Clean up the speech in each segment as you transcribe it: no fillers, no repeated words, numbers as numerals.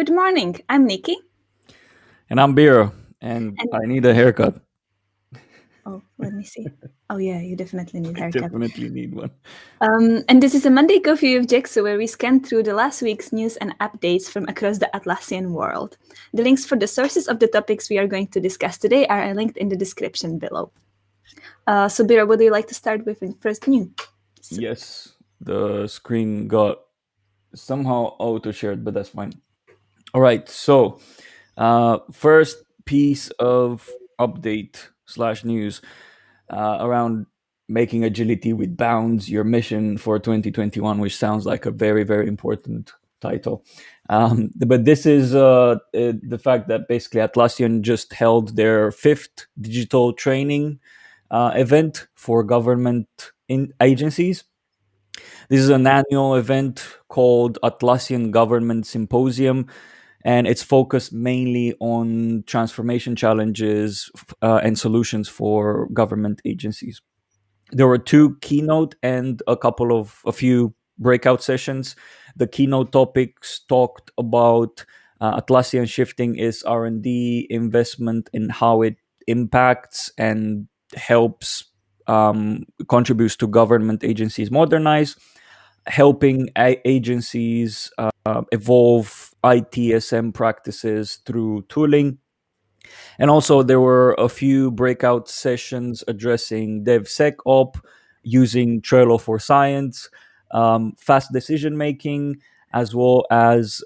Good morning. I'm Nikki. And I'm Biro, and I need a haircut. Oh, let me see. Oh, yeah, you definitely need a I haircut. definitely need one. And this is a Monday Coffee with Jexo, where we scan through the last week's news and updates from across the Atlassian world. The links for the sources of the topics we are going to discuss today are linked in the description below. So, Biro, would you like to start with the first news? Yes, the screen got somehow auto shared, but that's fine. All right, so first piece of update slash news around making agility with bounds, your mission for 2021, which sounds like a very, very important title. But this is the fact that basically Atlassian just held their fifth digital training event for government agencies. This is an annual event called Atlassian Government Symposium, and it's focused mainly on transformation challenges and solutions for government agencies. There were two keynote and a few breakout sessions. The keynote topics talked about Atlassian shifting its R&D investment and how it impacts and helps contributes to government agencies modernize, helping agencies evolve ITSM practices through tooling. And also, there were a few breakout sessions addressing DevSecOps, using Trello for science, fast decision making, as well as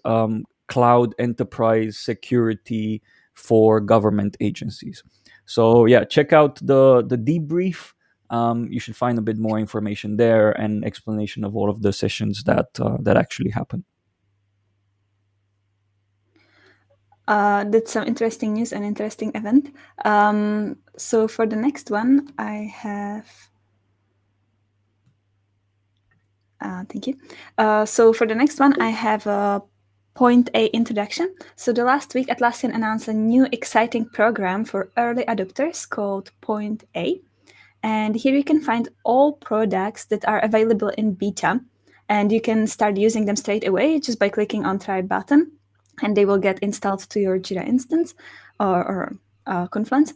cloud enterprise security for government agencies. So yeah, check out the debrief. You should find a bit more information there and explanation of all of the sessions that actually happened. That's some interesting news and interesting event. So for the next one, I have. Thank you. So for the next one, I have a Point A introduction. So the last week, Atlassian announced a new exciting program for early adopters called Point A. And here you can find all products that are available in beta. And you can start using them straight away just by clicking on try button. And they will get installed to your Jira instance or Confluence.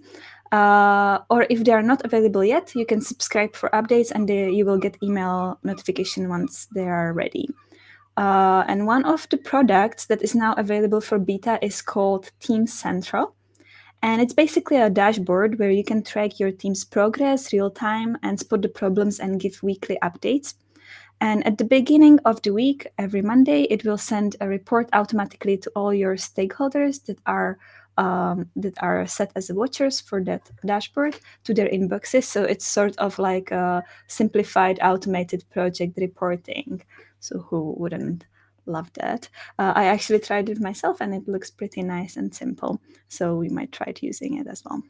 Or if they are not available yet, you can subscribe for updates and you will get email notification once they are ready. And one of the products that is now available for beta is called Team Central. And it's basically a dashboard where you can track your team's progress real time and spot the problems and give weekly updates. And at the beginning of the week, every Monday, it will send a report automatically to all your stakeholders that are set as watchers for that dashboard to their inboxes. So it's sort of like a simplified automated project reporting. So who wouldn't love that? I actually tried it myself and it looks pretty nice and simple. So we might try using it as well.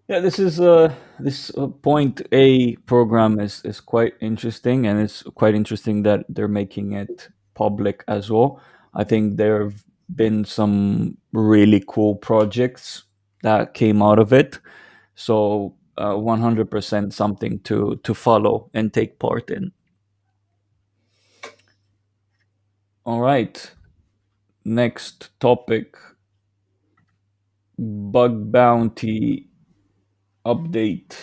Yeah, this Point A program is quite interesting, and it's quite interesting that they're making it public as well. I think there have been some really cool projects that came out of it, so 100% something to follow and take part in. All right, next topic: bug bounty update.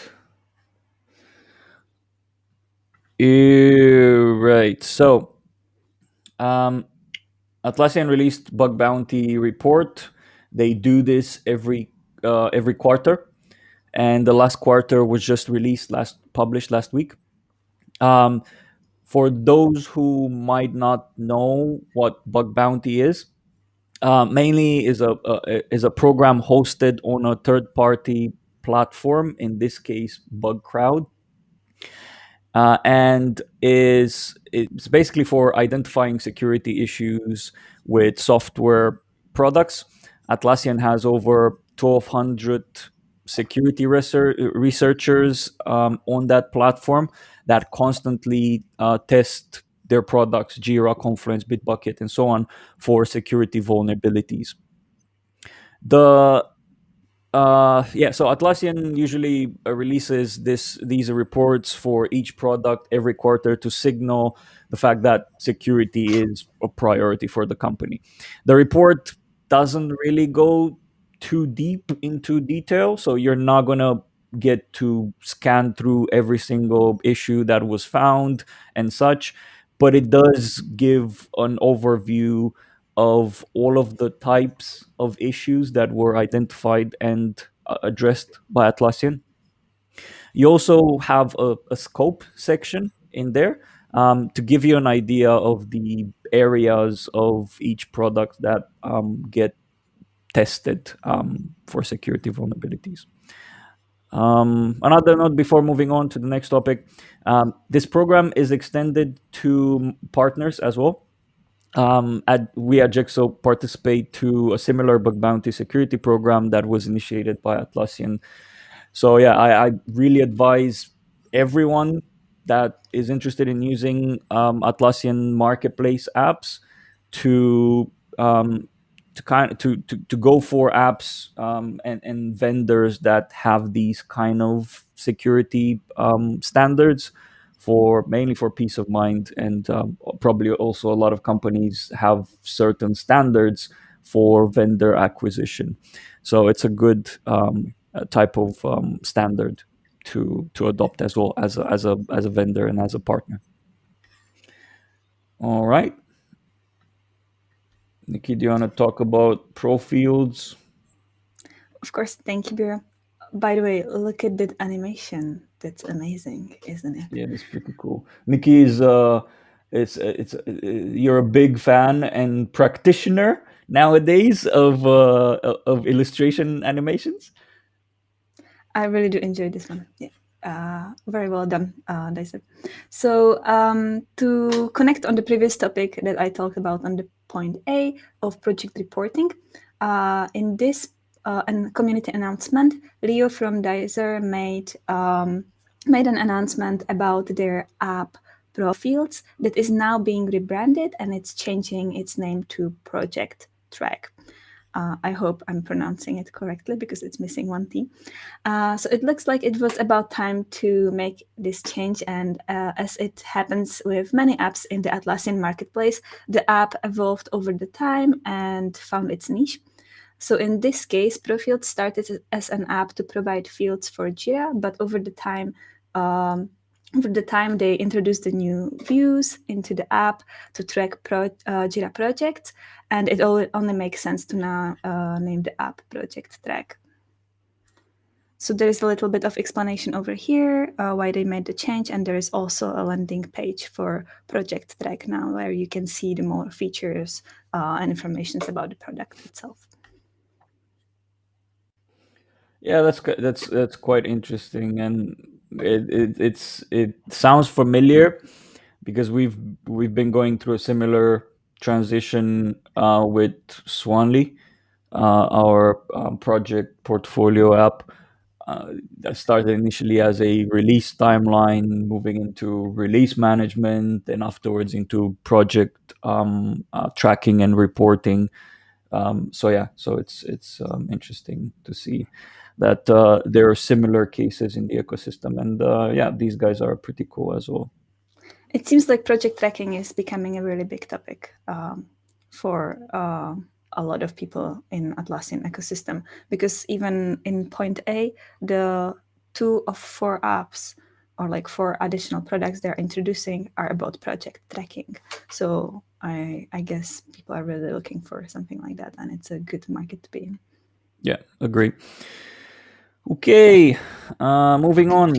Right. So, Atlassian released bug bounty report. They do this every quarter, and the last quarter was just published last week. Um, for those who might not know what bug bounty is, mainly is a program hosted on a third party platform. In this case, BugCrowd. And it's basically for identifying security issues with software products. Atlassian has over 1,200 security researchers on that platform that constantly test their products, Jira, Confluence, Bitbucket, and so on, for security vulnerabilities. The Yeah, so Atlassian usually releases these reports for each product every quarter to signal the fact that security is a priority for the company. The report doesn't really go too deep into detail, so you're not gonna get to scan through every single issue that was found and such, but it does give an overview of all of the types of issues that were identified and addressed by Atlassian. You also have a scope section in there to give you an idea of the areas of each product that get tested for security vulnerabilities. Another note before moving on to the next topic, this program is extended to partners as well. We at Jexo participate to a similar bug bounty security program that was initiated by Atlassian. So yeah, I really advise everyone that is interested in using Atlassian marketplace apps to to go for apps and vendors that have these kind of security standards for mainly for peace of mind, and probably also a lot of companies have certain standards for vendor acquisition, so it's a good type of standard to adopt as well as a vendor and as a partner. All right, Nikki, do you want to talk about Profields? Of course, thank you, Biro. By the way, look at that animation. That's amazing, isn't it? Yeah, that's pretty cool. Nikki is you're a big fan and practitioner nowadays of illustration animations. I really do enjoy this one. Yeah. Very well done, Dyson. So, to connect on the previous topic that I talked about on the point A of project reporting, in this community announcement, Leo from Dicer made an announcement about their app Profields that is now being rebranded and it's changing its name to Projectrak. I hope I'm pronouncing it correctly because it's missing one T. So it looks like it was about time to make this change. And as it happens with many apps in the Atlassian marketplace, the app evolved over the time and found its niche. So in this case, Profields started as an app to provide fields for Jira, but over the time they introduced the new views into the app to track Jira projects, and it only makes sense to now name the app Projectrak. So there is a little bit of explanation over here why they made the change, and there is also a landing page for Projectrak now where you can see the more features and information about the product itself. Yeah, that's quite interesting, and it sounds familiar because we've been going through a similar transition with Swanley, our project portfolio app. That started initially as a release timeline, moving into release management, and afterwards into project tracking and reporting. So yeah, so it's interesting to see that there are similar cases in the ecosystem, and yeah, these guys are pretty cool as well. It seems like project tracking is becoming a really big topic for a lot of people in Atlassian ecosystem, because even in point A, the 2 of 4 apps or like 4 additional products they're introducing are about project tracking. So I guess people are really looking for something like that, and it's a good market to be in. Yeah, agree. Okay, moving on.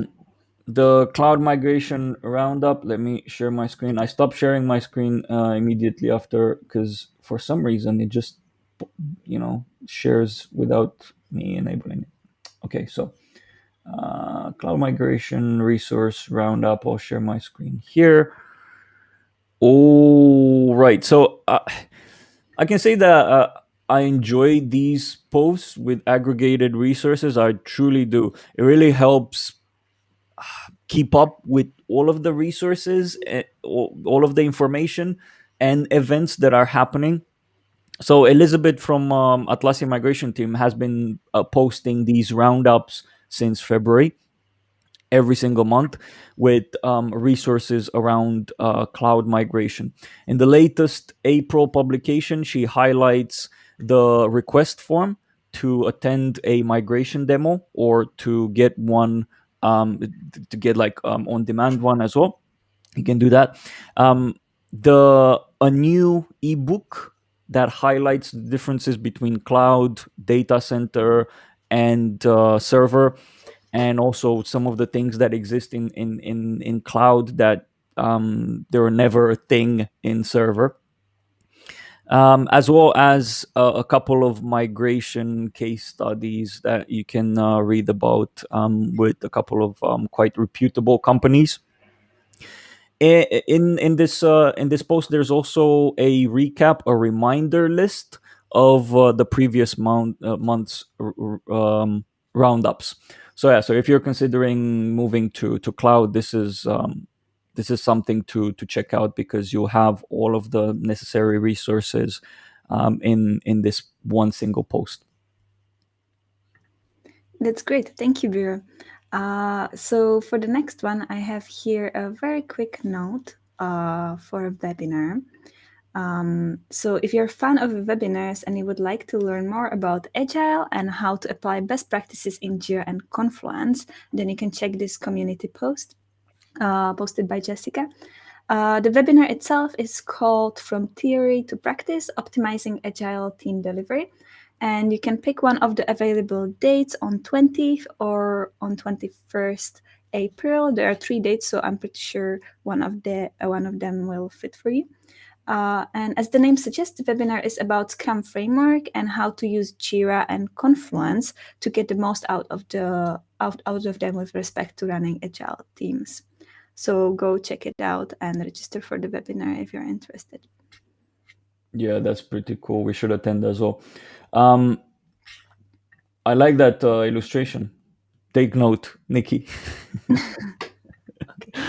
The cloud migration roundup. Let me share my screen. I stopped sharing my screen immediately after because for some reason it just shares without me enabling it. Okay, so cloud migration resource roundup. I'll share my screen here. All right. So I can say that I enjoy these posts with aggregated resources. I truly do. It really helps keep up with all of the resources, all of the information and events that are happening So Elizabeth from Atlassian migration team has been posting these roundups since February, every single month, with resources around cloud migration. In the latest April publication, she highlights the request form to attend a migration demo or to get one, to get like on demand one as well. You can do that. Um, the A new ebook that highlights the differences between cloud, data center, and server, and also some of the things that exist in cloud that they were never a thing in server, as well as a couple of migration case studies that you can read about with a couple of quite reputable companies. In this post, there's also a recap, a reminder list of the previous month's roundups. So yeah, so if you're considering moving to cloud, this is something to check out, because you'll have all of the necessary resources in this one single post. That's great. Thank you, Biro. So for the next one, I have here a very quick note for a webinar. So if you're a fan of webinars and you would like to learn more about Agile and how to apply best practices in Jira and Confluence, then you can check this community post posted by Jessica. The webinar itself is called From Theory to Practice, Optimizing Agile Team Delivery. And you can pick one of the available dates on 20th or on 21st April. There are 3 dates, so I'm pretty sure one of them will fit for you. And as the name suggests, the webinar is about Scrum framework and how to use Jira and Confluence to get the most out of them with respect to running agile teams. So go check it out and register for the webinar if you're interested. Yeah, that's pretty cool. We should attend as well. Um, I like that illustration. Take note, Nikki. Okay.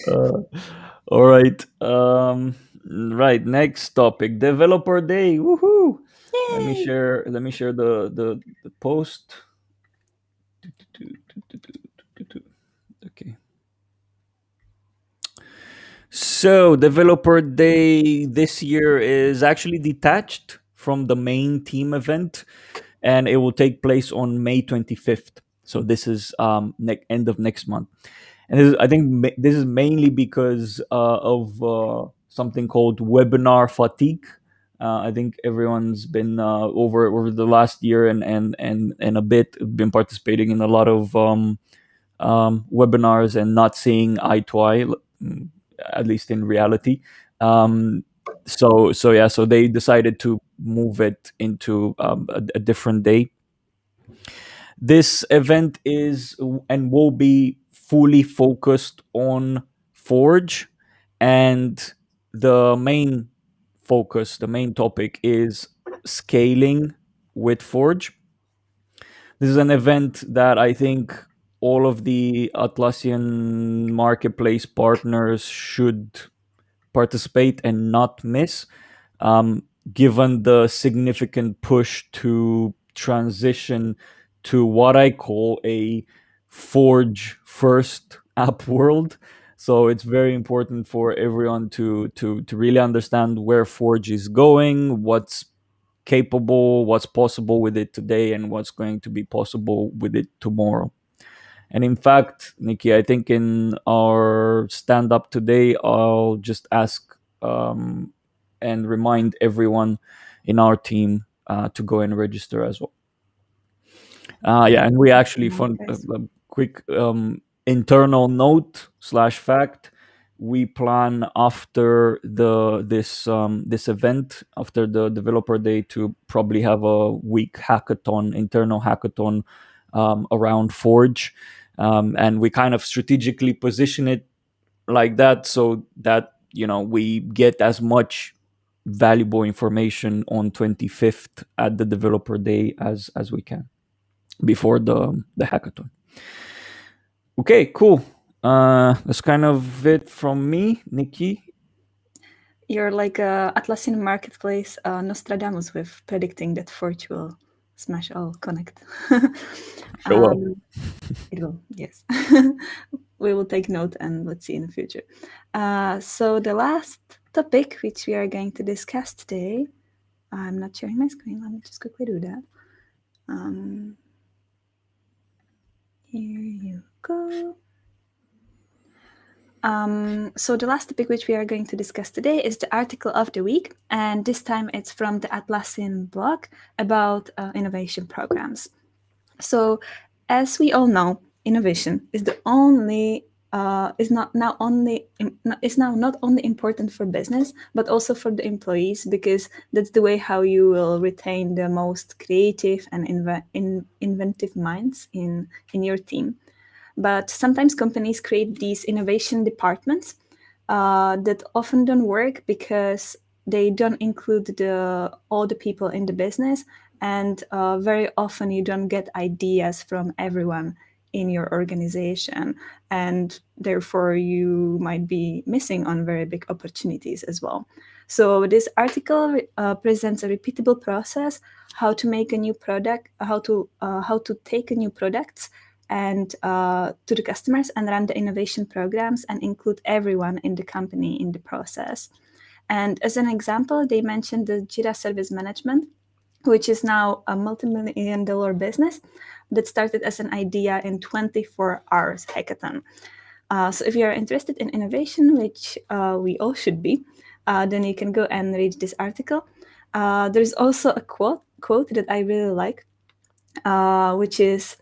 uh, all right. Right. Next topic: Developer Day. Woohoo! Yay! Let me share the post. Okay. So, Developer Day this year is actually detached from the main team event, and it will take place on May 25th. So this is end of next month. And I think this is mainly because of something called webinar fatigue. I think everyone's been over the last year and a bit been participating in a lot of webinars and not seeing eye to eye, at least in reality. Um, so yeah, so they decided to move it into a different day. This event is and will be fully focused on Forge, and the main topic is scaling with Forge. This is an event that I think all of the Atlassian marketplace partners should participate and not miss, um, given the significant push to transition to what I call a Forge first app world. So it's very important for everyone to really understand where Forge is going, what's capable, what's possible with it today, and what's going to be possible with it tomorrow. And in fact, Nikki, I think in our stand up today, I'll just ask and remind everyone in our team to go and register as well. Yeah, and we actually Nice, fun guys. a quick internal note slash fact. We plan after this event, after the developer day, to probably have a week hackathon, internal hackathon around Forge, and we kind of strategically position it like that so that we get as much valuable information on 25th at the developer day as we can before the hackathon. Okay, cool. That's kind of it from me, Nikki. You're like a Atlassian marketplace Nostradamus with predicting that Forge will smash all Connect. Sure will. um, it will, yes. We will take note and let's see in the future. So the last topic which we are going to discuss today, I'm not sharing my screen. Let me just quickly do that. Here you go. So the last topic which we are going to discuss today is the article of the week, and this time it's from the Atlassian blog about innovation programs. So, as we all know, innovation is the only is now not only important for business but also for the employees, because that's the way how you will retain the most creative and inventive minds in your team. But sometimes companies create these innovation departments that often don't work because they don't include all the people in the business, and very often you don't get ideas from everyone in your organization, and therefore you might be missing on very big opportunities as well. So this article presents a repeatable process how to make a new product, how to take a new products and to the customers and run the innovation programs and include everyone in the company in the process. And as an example, they mentioned the Jira Service Management, which is now a multi-million dollar business that started as an idea in 24 hours hackathon. So if you're interested in innovation, which we all should be, then you can go and read this article. There's also a quote that I really like, which is,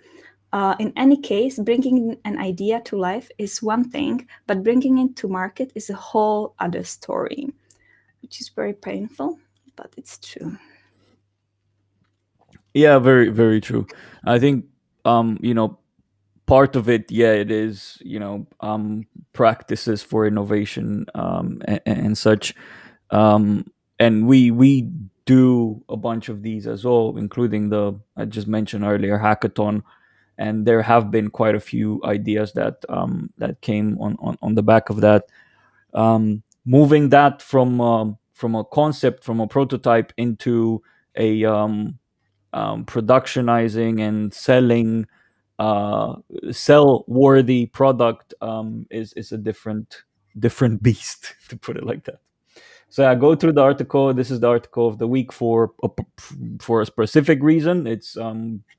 in any case, bringing an idea to life is one thing, but bringing it to market is a whole other story, which is very painful, but it's true. Yeah, very very true. I think part of it, yeah, it is practices for innovation, and such, um, and we do a bunch of these as well, including the I just mentioned earlier hackathon, and there have been quite a few ideas that came on the back of that. Moving that from a concept, from a prototype, into a productionizing and selling sell worthy product, is a different beast to put it like that. So I go through the article. This is the article of the week for a specific reason. It's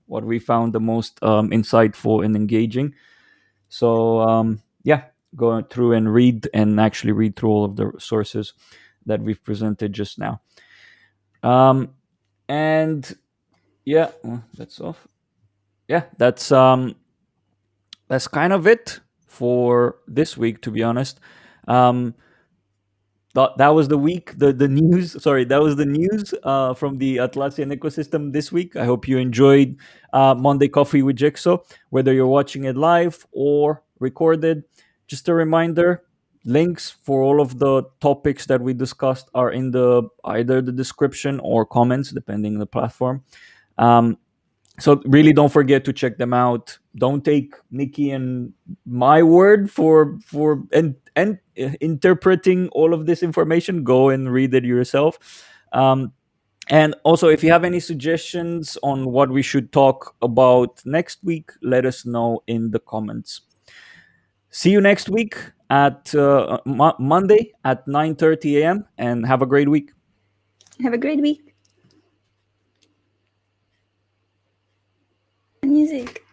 what we found the most insightful and engaging. So yeah, go through and actually read through all of the sources that we've presented just now. Um, and yeah, well, that's off. Yeah, that's kind of it for this week, to be honest. Um, that was the week, the news. Sorry, that was the news from the Atlassian ecosystem this week. I hope you enjoyed Monday Coffee with Jexo, whether you're watching it live or recorded. Just a reminder: links for all of the topics that we discussed are in the either the description or comments, depending on the platform. Um, so really don't forget to check them out. Don't take Nikki and my word for and interpreting all of this information. Go and read it yourself. And also, if you have any suggestions on what we should talk about next week, let us know in the comments. See you next week at Monday at 9:30 a.m. and have a great week. Have a great week. Music.